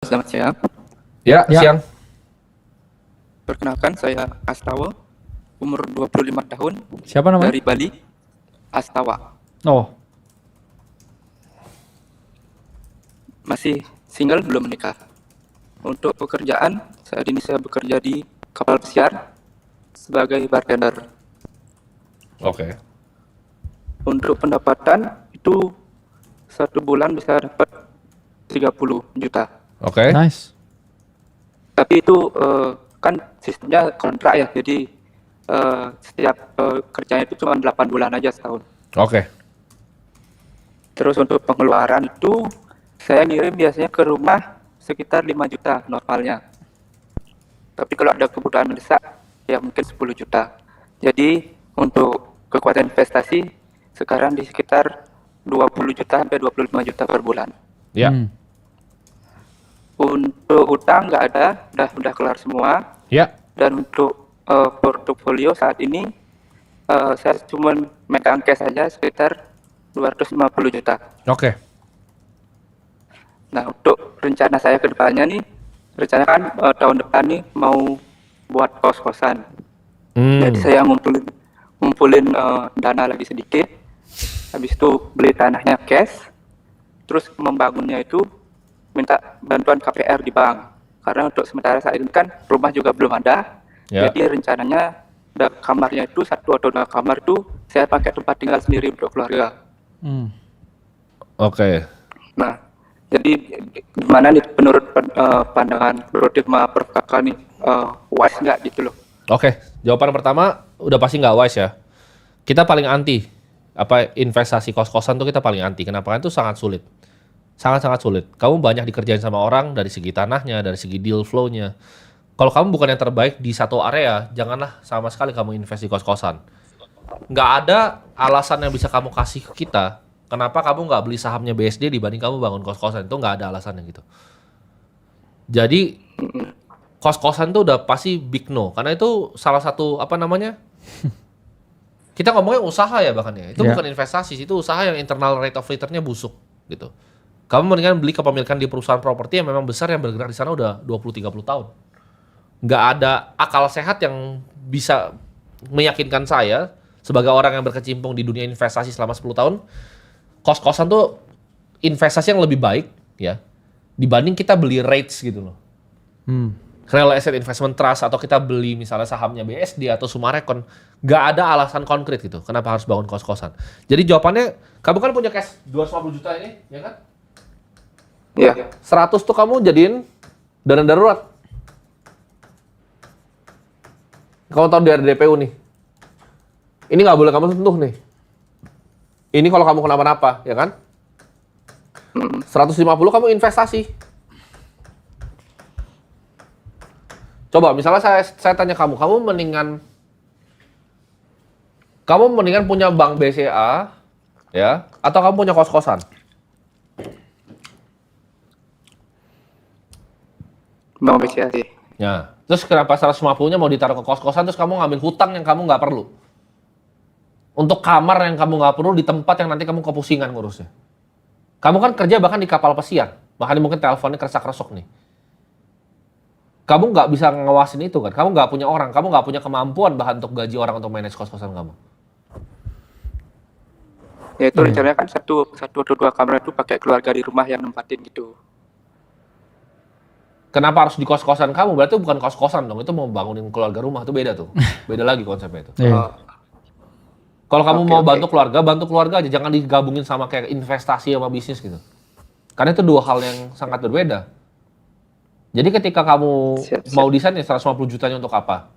selamat siang. Ya, Ya. siang. Perkenalkan, saya Astawa, umur 25 tahun, Siapa namanya? dari Bali. Astawa. Oh, Masih single, belum menikah. Untuk pekerjaan, saat ini saya bekerja di kapal pesiar sebagai bartender. Oke. Untuk pendapatan, itu satu bulan bisa dapat 30 juta. Oke. nice. Tapi itu kan sistemnya kontrak ya, jadi setiap kerjanya itu cuma 8 bulan aja setahun. Oke. Terus untuk pengeluaran itu saya ngirim biasanya ke rumah sekitar 5 juta normalnya. Tapi kalau ada kebutuhan mendesak ya mungkin 10 juta. Jadi untuk kekuatan investasi sekarang di sekitar 20 juta sampai 25 juta per bulan. Ya. Untuk utang nggak ada, udah kelar semua. Ya. Dan untuk portofolio saat ini saya cuma megang cash saja sekitar 250 juta. Oke. Nah, untuk rencana saya ke depannya nih, rencana kan tahun depan nih mau buat kos-kosan. Jadi saya ngumpulin dana lagi sedikit, habis itu beli tanahnya cash, terus membangunnya itu minta bantuan KPR di bank. Karena untuk sementara saat ini kan rumah juga belum ada, Ya. jadi rencananya kamarnya itu 1 atau 2 kamar itu saya pakai tempat tinggal sendiri untuk keluarga. Oke. Nah, jadi gimana nih menurut pandangan Bro Tif sama Prof Kakak nih, wise nggak gitu loh? Oke. Jawaban pertama udah pasti nggak wise ya. Kita paling anti investasi kos-kosan tuh kita paling anti. Kenapa? Itu sangat sulit. Sangat-sangat sulit. Kamu banyak dikerjain sama orang dari segi tanahnya, dari segi deal flow-nya. Kalau kamu bukan yang terbaik di satu area, janganlah sama sekali kamu invest di kos-kosan. Nggak ada alasan yang bisa kamu kasih ke kita. Kenapa kamu nggak beli sahamnya BSD dibanding kamu bangun kos-kosan? Itu nggak ada alasannya gitu. Jadi kos-kosan tuh udah pasti big no. Karena itu salah satu kita ngomongnya usaha ya bahkan ya. Itu Ya. bukan investasi, itu usaha yang internal rate of return-nya busuk gitu. Kamu mendingan beli kepemilikan di perusahaan properti yang memang besar yang bergerak di sana udah 20-30 tahun. Nggak ada akal sehat yang bisa meyakinkan saya sebagai orang yang berkecimpung di dunia investasi selama 10 tahun, kos-kosan tuh investasi yang lebih baik ya dibanding kita beli REITs gitu loh. Real Estate Investment Trust atau kita beli misalnya sahamnya BSD atau Sumarekon, nggak ada alasan konkret gitu kenapa harus bangun kos-kosan. Jadi jawabannya, kamu kan punya cash 250 juta ini, ya kan? Iya. 100 tuh kamu jadiin dana darurat. Kamu tahu dari DPU nih. Ini nggak boleh kamu sentuh nih. Ini kalau kamu kenapa-napa, ya kan? 150 kamu investasi. Coba misalnya saya tanya kamu mendingan punya bank BCA ya atau kamu punya kos-kosan? Mau BCA sih. Ya. Terus kenapa 150-nya mau ditaruh ke kos-kosan terus kamu ngambil hutang yang kamu nggak perlu? Untuk kamar yang kamu nggak perlu di tempat yang nanti kamu kepusingan ngurusnya. Kamu kan kerja bahkan di kapal pesiar. Bahkan mungkin teleponnya keresak-resok nih. Kamu nggak bisa ngawasin itu kan. Kamu nggak punya orang. Kamu nggak punya kemampuan bahkan untuk gaji orang untuk manage kos-kosan kamu. Ya itu rencananya kan satu atau 2 kamar itu pakai keluarga di rumah yang nempatin gitu. Kenapa harus di kos-kosan kamu? Berarti bukan kos-kosan dong. Itu mau bangunin keluarga rumah. Itu beda tuh. Beda lagi konsepnya itu. Iya. Kalau kamu Oke, mau oke. bantu keluarga aja. Jangan digabungin sama kayak investasi sama bisnis gitu. Karena itu dua hal yang sangat berbeda. Jadi ketika kamu Siap. mau desain ya 150 jutanya untuk apa?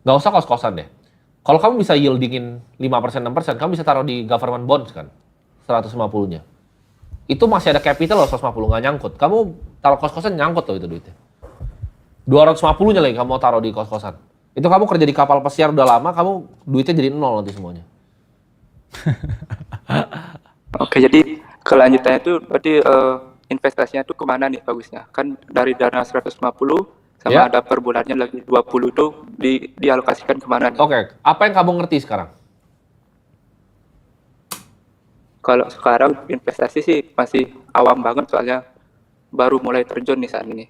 Nggak usah kos-kosan deh. Kalau kamu bisa yieldingin 5%, 6%, kamu bisa taruh di government bonds kan? 150-nya. Itu masih ada capital loh 150, nggak nyangkut. Kamu taruh kos-kosan nyangkut loh itu duitnya. 250-nya lagi kamu mau taruh di kos-kosan. Itu kamu kerja di kapal pesiar udah lama, kamu duitnya jadi 0 nanti semuanya. Oke, jadi kelanjutannya itu berarti investasinya itu kemana nih bagusnya? Kan dari dana 150 sama Ya. ada per bulannya lagi 20 itu dialokasikan kemana nih? Oke, apa yang kamu ngerti sekarang? Kalau sekarang investasi sih masih awam banget soalnya baru mulai terjun nih saat ini.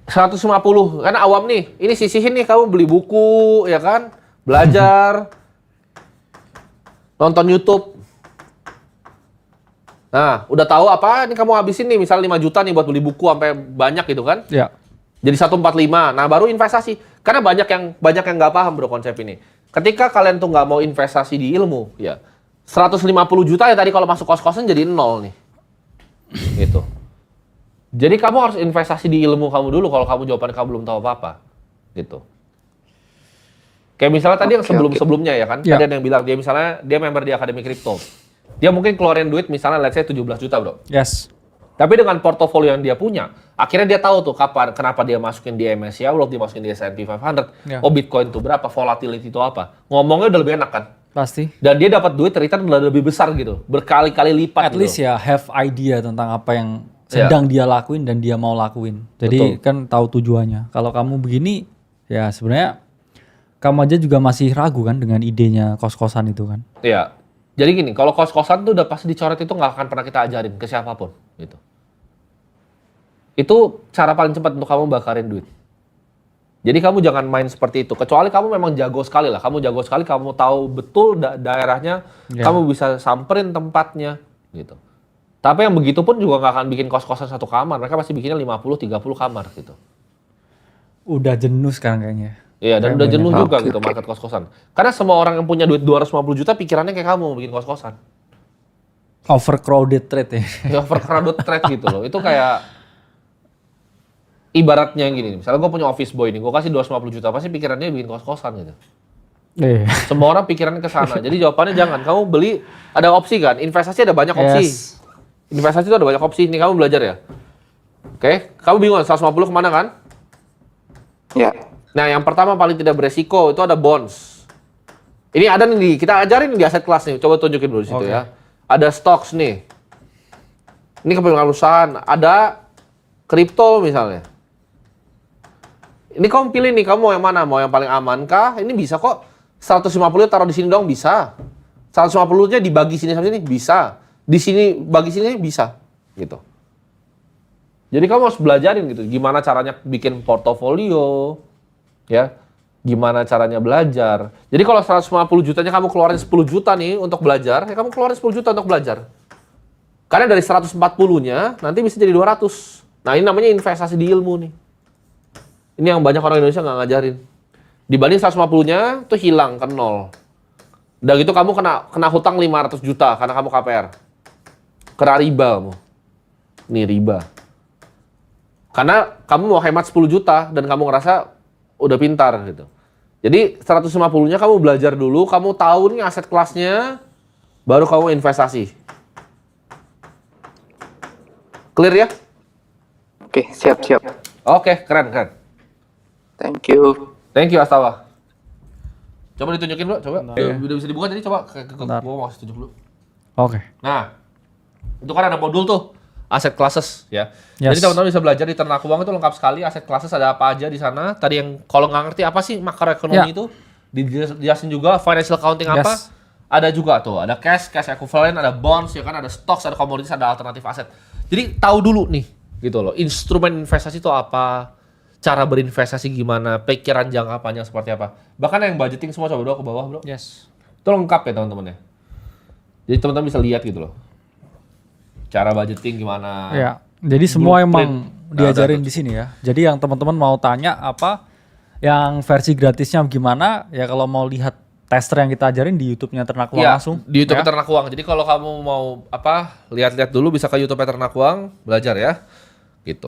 150, karena awam nih. Ini sisihin nih, kamu beli buku, ya kan? Belajar, nonton YouTube. Nah, udah tahu apa? Ini kamu habisin nih, misalnya 5 juta nih buat beli buku sampai banyak gitu kan? Ya. Jadi 145. Nah, baru investasi. Karena banyak yang nggak paham bro konsep ini. Ketika kalian tuh nggak mau investasi di ilmu, ya 150 juta ya tadi kalau masuk kos-kosan jadi 0 nih. Gitu. Jadi kamu harus investasi di ilmu kamu dulu kalau kamu jawabannya kamu belum tahu apa-apa. Gitu. Kayak misalnya tadi yang sebelum-sebelumnya ya kan, tadi ada yang bilang dia member di Akademi Kripto. Dia mungkin keluarin duit misalnya let's say 17 juta bro. Yes. Tapi dengan portofolio yang dia punya, akhirnya dia tahu tuh kenapa dia masukin di MSCI World, dia masukin di S&P 500, oh Bitcoin itu berapa, volatility itu apa. Ngomongnya udah lebih enak kan? Pasti. Dan dia dapat duit return udah lebih besar gitu, berkali-kali lipat At least gitu. ya have idea tentang apa yang sedang dia lakuin dan dia mau lakuin. Jadi kan tahu tujuannya. Kalau kamu begini, ya sebenarnya kamu aja juga masih ragu kan dengan idenya kos-kosan itu kan. Iya. Jadi gini, kalau kos-kosan tuh udah pasti dicoret itu nggak akan pernah kita ajarin ke siapapun gitu. Itu cara paling cepat untuk kamu bakarin duit. Jadi kamu jangan main seperti itu. Kecuali kamu memang jago sekali lah. Kamu jago sekali, kamu tahu betul daerahnya, kamu bisa samperin tempatnya gitu. Tapi yang begitu pun juga nggak akan bikin kos-kosan satu kamar. Mereka pasti bikinnya 50-30 kamar gitu. Udah jenuh sekarang kayaknya. Iya, dan udah jenuh juga gitu market kos-kosan. Karena semua orang yang punya duit 250 juta pikirannya kayak kamu bikin kos-kosan. Overcrowded trade ya. Overcrowded trade gitu loh. Itu kayak ibaratnya gini, misalnya gue punya office boy nih, gue kasih 250 juta, pasti pikirannya bikin kos-kosan gitu. Semua orang pikirannya ke sana. Jadi jawabannya jangan. Kamu beli, ada opsi kan? Investasi ada banyak opsi. Yes. Investasi itu ada banyak opsi. Ini kamu belajar ya? Oke? Kamu bingung 150 kemana kan? Ya. Nah, yang pertama paling tidak beresiko itu ada bonds. Ini ada nih, kita ajarin di aset kelas nih. Coba tunjukin dulu di situ ya. Ada stocks nih. Ini kepemilikan perusahaan. Ada kripto misalnya. Ini kamu pilih nih, kamu mau yang mana? Mau yang paling aman kah? Ini bisa kok. 150 taruh di sini dong, bisa. 150-nya dibagi sini sama sini, bisa. Di sini, bagi sini, bisa. Gitu. Jadi kamu harus belajarin gitu. Gimana caranya bikin portofolio. Ya, gimana caranya belajar. Jadi kalau 150 jutanya kamu keluarin 10 juta nih untuk belajar, ya kamu keluarin 10 juta untuk belajar. Karena dari 140-nya nanti bisa jadi 200. Nah, ini namanya investasi di ilmu nih. Ini yang banyak orang Indonesia nggak ngajarin. Dibanding 150-nya tuh hilang ke 0. Udah gitu kamu kena hutang 500 juta karena kamu KPR. Kena riba kamu. Nih riba. Karena kamu mau hemat 10 juta dan kamu ngerasa udah pintar gitu. Jadi 150-nya kamu belajar dulu, kamu tahu nih aset kelasnya, baru kamu investasi. Clear ya? Oke, siap-siap. Oke, keren. Thank you. Thank you Astawa. Coba ditunjukin bro, coba. Udah bisa dibuka tadi, coba ke gua mau kasih tunjuk dulu. Oke. Nah, itu kan ada modul tuh. Aset classes ya. Yes. Jadi teman-teman bisa belajar di Ternak Uang itu lengkap sekali. Aset classes ada apa aja di sana. Tadi yang kalau nggak ngerti apa sih makroekonomi itu, dijelasin juga financial accounting apa. Ada juga tuh, ada cash equivalent, ada bonds, ya kan, ada stocks, ada commodities, ada alternatif aset. Jadi tahu dulu nih, gitu loh. Instrumen investasi itu apa, cara berinvestasi gimana, pikiran jangka panjang seperti apa. Bahkan yang budgeting semua coba ke bawah bro. Yes. Itu lengkap ya teman-teman ya. Jadi teman-teman bisa lihat gitu loh. Cara budgeting gimana? Ya, jadi semua Blueprint. emang diajarin di sini ya. Jadi yang teman-teman mau tanya apa, yang versi gratisnya gimana? Ya kalau mau lihat tester yang kita ajarin di YouTube-nya Ternak Uang langsung. Di YouTube Ternak Uang. Jadi kalau kamu mau lihat-lihat dulu bisa ke YouTube Ternak Uang, belajar ya. Gitu.